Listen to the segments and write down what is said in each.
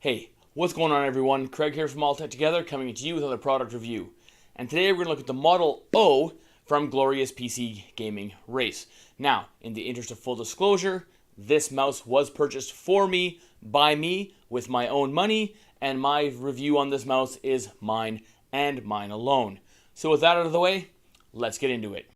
Hey, what's going on everyone? Craig here from All Tech Together coming to you with another product review. And today we're going to look at the Model O from Glorious PC Gaming Race. Now, in the interest of full disclosure, this mouse was purchased for me, by me, with my own money, and my review on this mouse is mine and mine alone. So with that out of the way, let's get into it.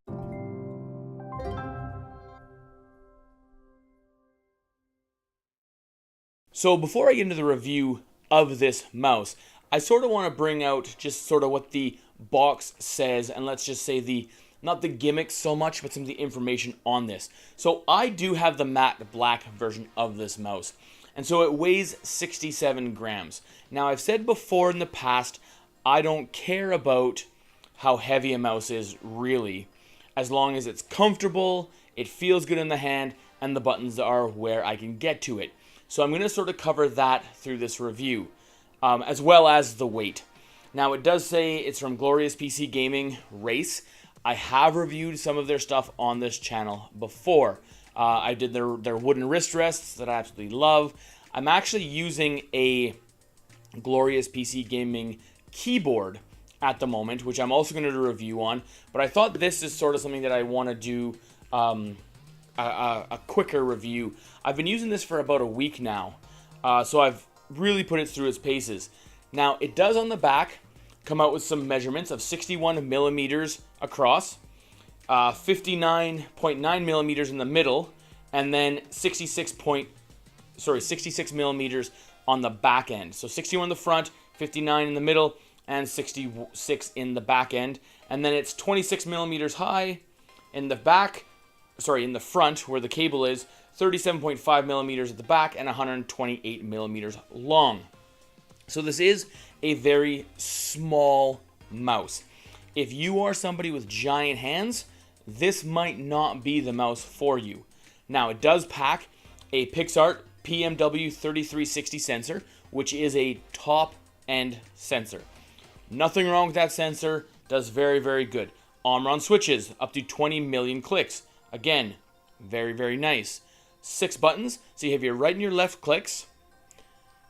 So before I get into the review of this mouse, I sort of want to bring out just sort of what the box says, and let's just say not the gimmicks so much, but some of the information on this. So I do have the matte black version of this mouse, and so it weighs 67 grams. Now I've said before in the past, I don't care about how heavy a mouse is really, as long as it's comfortable, it feels good in the hand, and the buttons are where I can get to it. So I'm going to sort of cover that through this review, as well as the weight. Now it does say it's from Glorious PC Gaming Race. I have reviewed some of their stuff on this channel before. I did their wooden wrist rests that I absolutely love. I'm actually using a Glorious PC Gaming keyboard at the moment, which I'm also going to do a review on. But I thought this is sort of something that I want to do a quicker review. I've been using this for about a week now, so I've really put it through its paces. Now it does on the back come out with some measurements of 61 millimeters across, 59.9 millimeters in the middle, and then 66 millimeters on the back end. So 61 in the front, 59 in the middle, and 66 in the back end. And then it's 26 millimeters high in the back. In the front where the cable is, 37.5 millimeters at the back, and 128 millimeters long. So this is a very small mouse. If you are somebody with giant hands, this might not be the mouse for you. Now it does pack a PixArt PMW3360 sensor, which is a top-end sensor. Nothing wrong with that sensor, does very, very good. Omron switches, up to 20 million clicks. Again, very, very nice. 6 buttons, so you have your right and your left clicks.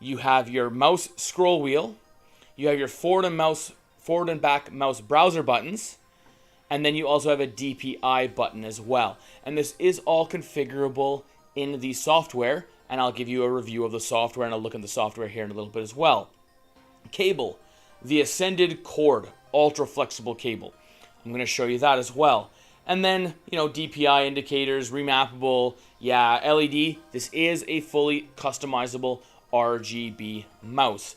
You have your mouse scroll wheel. You have your forward and back mouse browser buttons. And then you also have a DPI button as well. And this is all configurable in the software. And I'll give you a review of the software and I'll look at the software here in a little bit as well. Cable, the Ascended Cord, ultra flexible cable. I'm going to show you that as well. And then, DPI indicators, remappable, LED. This is a fully customizable RGB mouse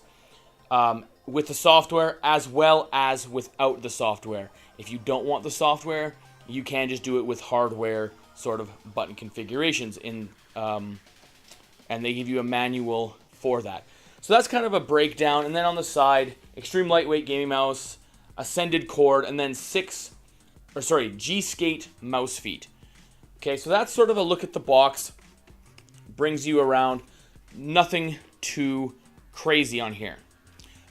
with the software as well as without the software. If you don't want the software, you can just do it with hardware sort of button configurations and they give you a manual for that. So that's kind of a breakdown. And then on the side, extreme lightweight gaming mouse, Ascended Cord, and then G-Skate mouse feet. Okay, so that's sort of a look at the box. Brings you around. Nothing too crazy on here.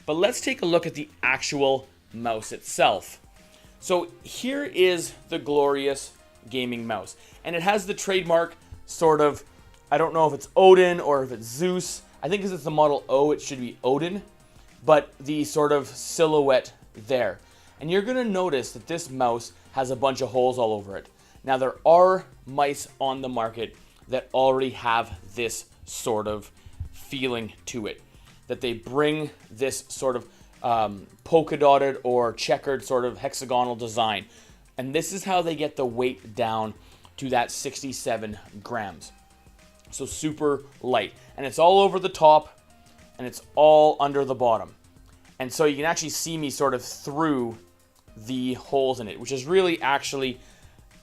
But let's take a look at the actual mouse itself. So here is the Glorious Gaming mouse. And it has the trademark sort of, I don't know if it's Odin or if it's Zeus. I think because it's the Model O, it should be Odin. But the sort of silhouette there. And you're going to notice that this mouse has a bunch of holes all over it. Now there are mice on the market that already have this sort of feeling to it. That they bring this sort of polka dotted or checkered sort of hexagonal design. And this is how they get the weight down to that 67 grams. So super light. And it's all over the top and it's all under the bottom. And so you can actually see me sort of through the holes in it, which is really actually,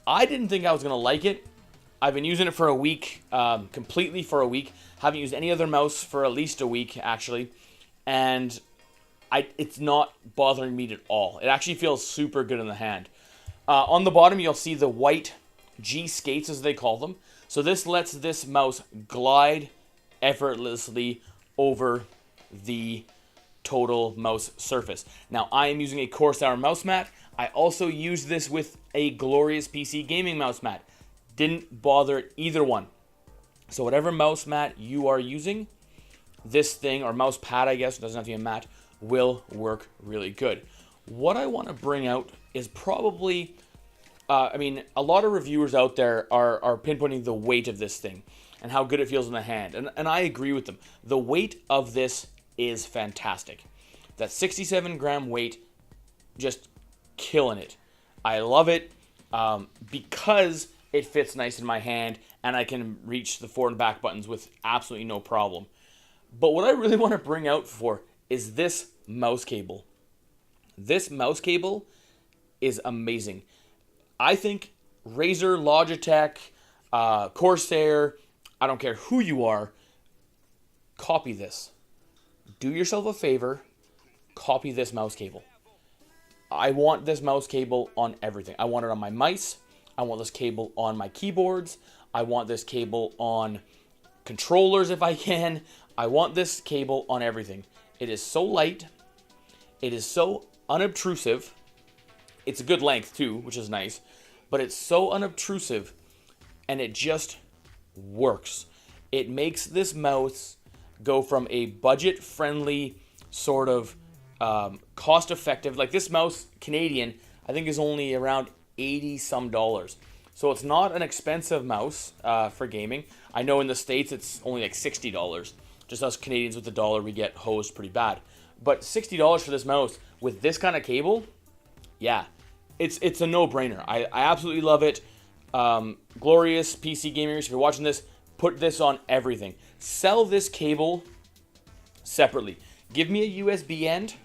I didn't think I was going to like it. I've been using it for a week, completely for a week. Haven't used any other mouse for at least a week, actually. And it's not bothering me at all. It actually feels super good in the hand. On the bottom, you'll see the white G-Skates, as they call them. So this lets this mouse glide effortlessly over the total mouse surface. Now I am using a Corsair mouse mat. I also use this with a Glorious PC Gaming mouse mat. Didn't bother either one. So whatever mouse mat you are using, this thing, or mouse pad, I guess, it doesn't have to be a mat, will work really good. What I want to bring out is probably, a lot of reviewers out there are pinpointing the weight of this thing and how good it feels in the hand. And I agree with them. The weight of this is fantastic. That 67 gram weight, just killing it. I love it because it fits nice in my hand and I can reach the forward and back buttons with absolutely no problem. But what I really want to bring out for is this mouse cable. This mouse cable is amazing. I think Razer, Logitech, Corsair, I don't care who you are, copy this. Do yourself a favor, copy this mouse cable. I want this mouse cable on everything. I want it on my mice. I want this cable on my keyboards. I want this cable on controllers if I can. I want this cable on everything. It is so light. It is so unobtrusive. It's a good length too, which is nice. But it's so unobtrusive and it just works. It makes this mouse go from a budget-friendly sort of cost-effective. Like this mouse, Canadian, I think is only around $80 some. So it's not an expensive mouse for gaming. I know in the States it's only like $60. Just us Canadians with the dollar, we get hosed pretty bad. But $60 for this mouse with this kind of cable, yeah, it's a no-brainer. I absolutely love it. Glorious PC gamers, if you're watching this, put this on everything. Sell this cable separately. Give me a USB end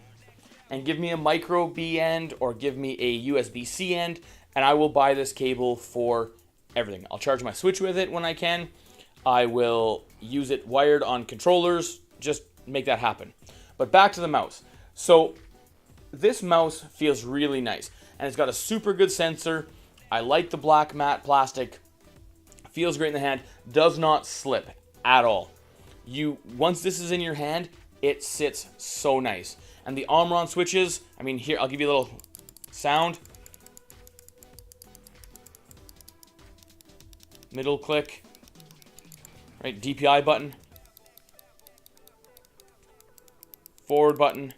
and give me a micro B end or give me a USB-C end and I will buy this cable for everything. I'll charge my Switch with it when I can. I will use it wired on controllers. Just make that happen. But back to the mouse. So this mouse feels really nice and it's got a super good sensor. I like the black matte plastic. Feels great in the hand. Does not slip at all. Once this is in your hand, it sits so nice. And the Omron switches, here, I'll give you a little sound. Middle click. Right, DPI button. Forward button.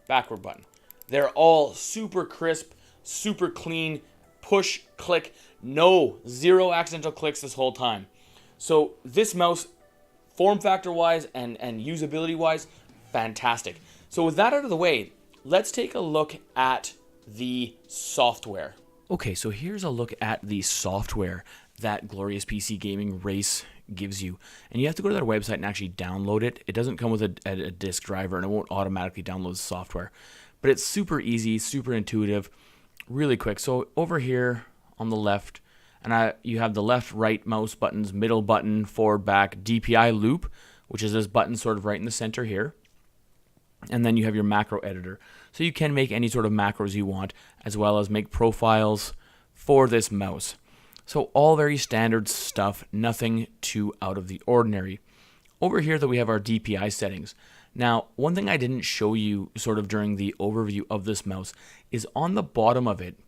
Backward button. They're all super crisp, super clean, push, click, zero accidental clicks this whole time. So this mouse, form factor wise and usability wise, fantastic. So with that out of the way, let's take a look at the software. Okay, so here's a look at the software that Glorious PC Gaming Race gives you. And you have to go to their website and actually download it. It doesn't come with a disk driver and it won't automatically download the software. But it's super easy, super intuitive, really quick. So over here on the left, and you have the left, right mouse buttons, middle button, forward, back, DPI loop, which is this button sort of right in the center here. And then you have your macro editor. So you can make any sort of macros you want, as well as make profiles for this mouse. So all very standard stuff, nothing too out of the ordinary. Over here that we have our DPI settings. Now, one thing I didn't show you sort of during the overview of this mouse is on the bottom of it,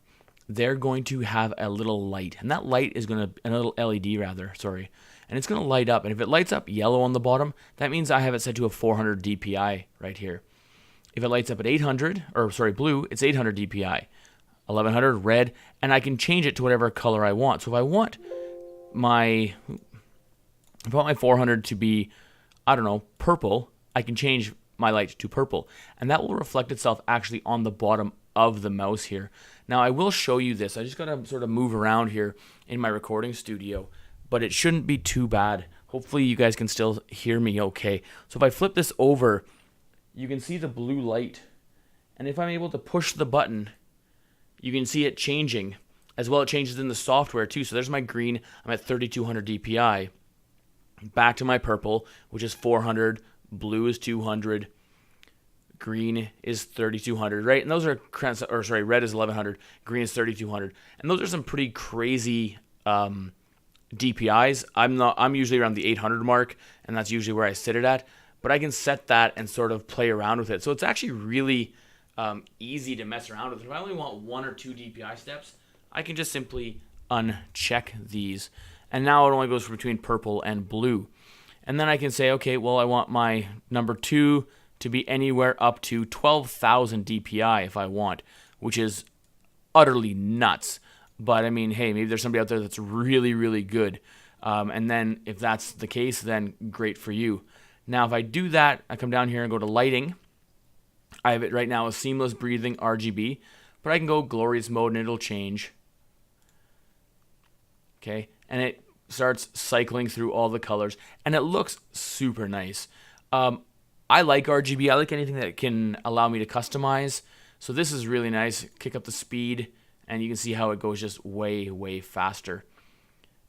they're going to have a little light. And that light is going to, a little LED rather, sorry. And it's going to light up. And if it lights up yellow on the bottom, that means I have it set to a 400 DPI right here. If it lights up at blue, it's 800 DPI. 1100 red, and I can change it to whatever color I want. So if I want my 400 to be, purple, I can change my light to purple. And that will reflect itself actually on the bottom of the mouse here. Now I will show you this. I just got to sort of move around here in my recording studio, but it shouldn't be too bad. Hopefully you guys can still hear me okay. So if I flip this over, you can see the blue light. And if I'm able to push the button, you can see it changing. As well, it changes in the software too. So there's my green. I'm at 3200 DPI. Back to my purple, which is 400. Blue is 200. Green is 3200, right? And those are, red is 1100. Green is 3200. And those are some pretty crazy DPIs. I'm usually around the 800 mark, and that's usually where I sit it at. But I can set that and sort of play around with it. So it's actually really easy to mess around with. If I only want 1 or 2 DPI steps, I can just simply uncheck these. And now it only goes between purple and blue. And then I can say, okay, well, I want my number 2 to be anywhere up to 12,000 DPI if I want, which is utterly nuts. But I mean, hey, maybe there's somebody out there that's really, really good. And then if that's the case, then great for you. Now, if I do that, I come down here and go to lighting. I have it right now as seamless breathing RGB, but I can go glorious mode and it'll change. Okay, and it starts cycling through all the colors, and it looks super nice. I like RGB. I like anything that can allow me to customize. So this is really nice. Kick up the speed, and you can see how it goes just way, way faster.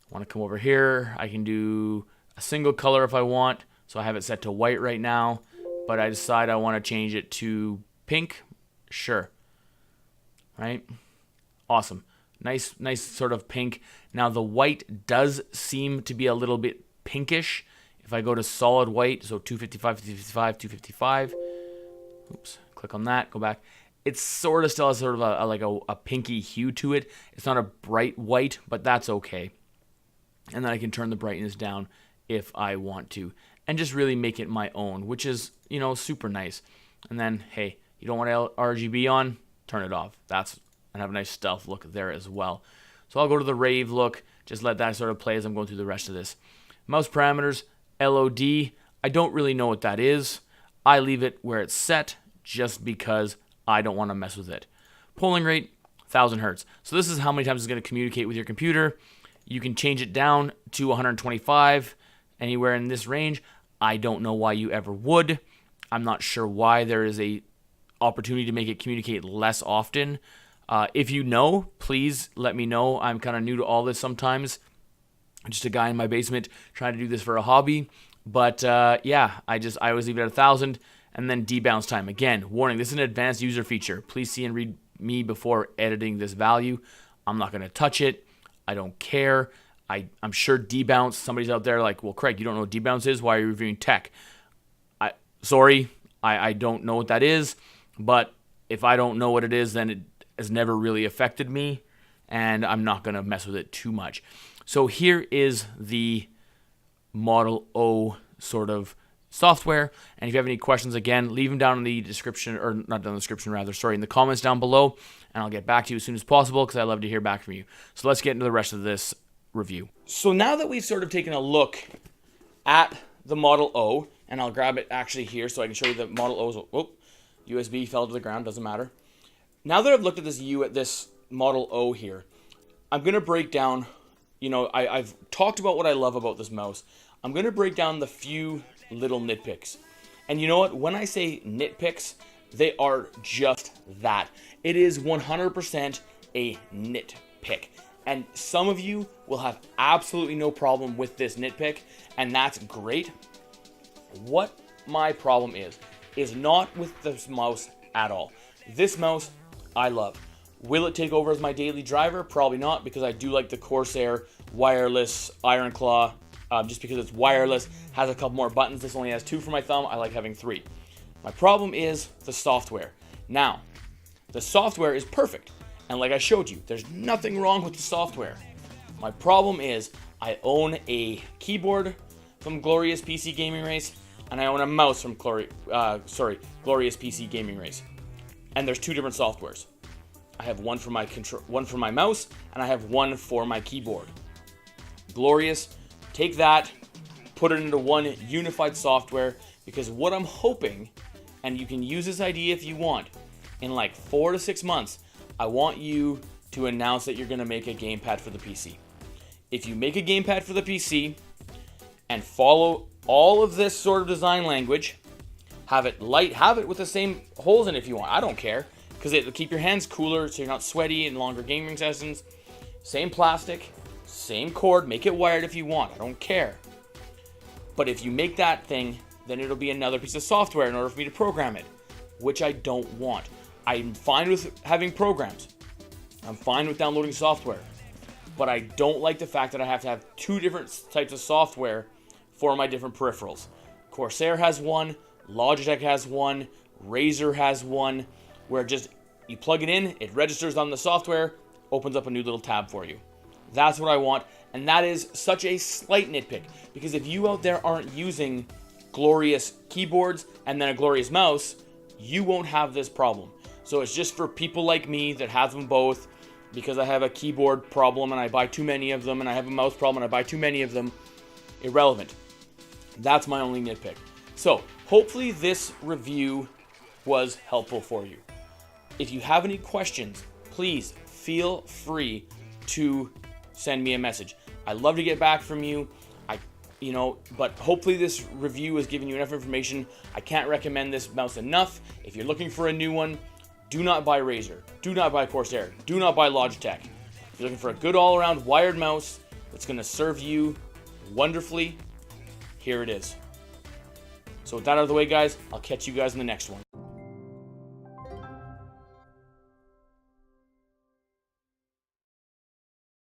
I want to come over here. I can do a single color if I want. So I have it set to white right now, but I decide I want to change it to pink. Sure. Right? Awesome. Nice sort of pink. Now the white does seem to be a little bit pinkish. If I go to solid white, so 255, 255, 255. Oops, click on that, go back. It sort of still has sort of a pinky hue to it. It's not a bright white, but that's okay. And then I can turn the brightness down if I want to, and just really make it my own, which is, you know, super nice. And then, hey, you don't want RGB on, turn it off. And have a nice stealth look there as well. So I'll go to the rave look, just let that sort of play as I'm going through the rest of this. Mouse parameters, LOD, I don't really know what that is. I leave it where it's set just because I don't want to mess with it. Polling rate, 1000 hertz. So this is how many times it's going to communicate with your computer. You can change it down to 125, anywhere in this range. I don't know why you ever would. I'm not sure why there is a opportunity to make it communicate less often. If you know, please let me know. I'm kind of new to all this sometimes. I'm just a guy in my basement trying to do this for a hobby. But yeah, I always leave it at 1000. And then debounce time. Again, warning, this is an advanced user feature. Please see and read me before editing this value. I'm not going to touch it. I don't care. I'm sure debounce, somebody's out there like, well, Craig, you don't know what debounce is? Why are you reviewing tech? Sorry, I don't know what that is. But if I don't know what it is, then it has never really affected me. And I'm not going to mess with it too much. So here is the Model O sort of software. And if you have any questions, again, leave them down in the description, or not down in the description, rather, sorry, in the comments down below, and I'll get back to you as soon as possible because I love to hear back from you. So let's get into the rest of this review. So now that we've sort of taken a look at the Model O, and I'll grab it actually here so I can show you the Model O's. Oh, USB fell to the ground, doesn't matter. Now that I've looked at this Model O here, I'm going to break down, you know, I've talked about what I love about this mouse. I'm going to break down the few little nitpicks. And you know what? When I say nitpicks, they are just that. It is 100% a nitpick. And some of you will have absolutely no problem with this nitpick, and that's great. What my problem is not with this mouse at all. This mouse, I love. Will it take over as my daily driver? Probably not, because I do like the Corsair wireless Iron Claw. Just because it's wireless, has a couple more buttons. This only has 2 for my thumb. I like having 3. My problem is the software. Now, the software is perfect. And like I showed you, there's nothing wrong with the software. My problem is I own a keyboard from Glorious PC Gaming Race, and I own a mouse from Glorious PC Gaming Race. And there's 2 different softwares. I have one for my mouse, and I have one for my keyboard. Glorious, take that, put it into one unified software, because what I'm hoping, and you can use this idea if you want, in like 4 to 6 months, I want you to announce that you're going to make a gamepad for the PC. If you make a gamepad for the PC and follow all of this sort of design language, have it light, have it with the same holes in it if you want. I don't care, because it'll keep your hands cooler so you're not sweaty in longer gaming sessions. Same plastic, same cord, make it wired if you want. I don't care. But if you make that thing, then it'll be another piece of software in order for me to program it, which I don't want. I'm fine with having programs. I'm fine with downloading software. But I don't like the fact that I have to have 2 different types of software for my different peripherals. Corsair has one, Logitech has one, Razer has one, where just you plug it in, it registers on the software, opens up a new little tab for you. That's what I want, And that is such a slight nitpick, because if you out there aren't using glorious keyboards and then a glorious mouse, you won't have this problem. So it's just for people like me that have them both, because I have a keyboard problem and I buy too many of them, and I have a mouse problem and I buy too many of them. Irrelevant. That's my only nitpick. So hopefully this review was helpful for you. If you have any questions, please feel free to send me a message. I love to get back from you. But hopefully this review has given you enough information. I can't recommend this mouse enough. If you're looking for a new one, do not buy Razer. Do not buy Corsair. Do not buy Logitech. If you're looking for a good all-around wired mouse that's going to serve you wonderfully, here it is. So with that out of the way, guys, I'll catch you guys in the next one.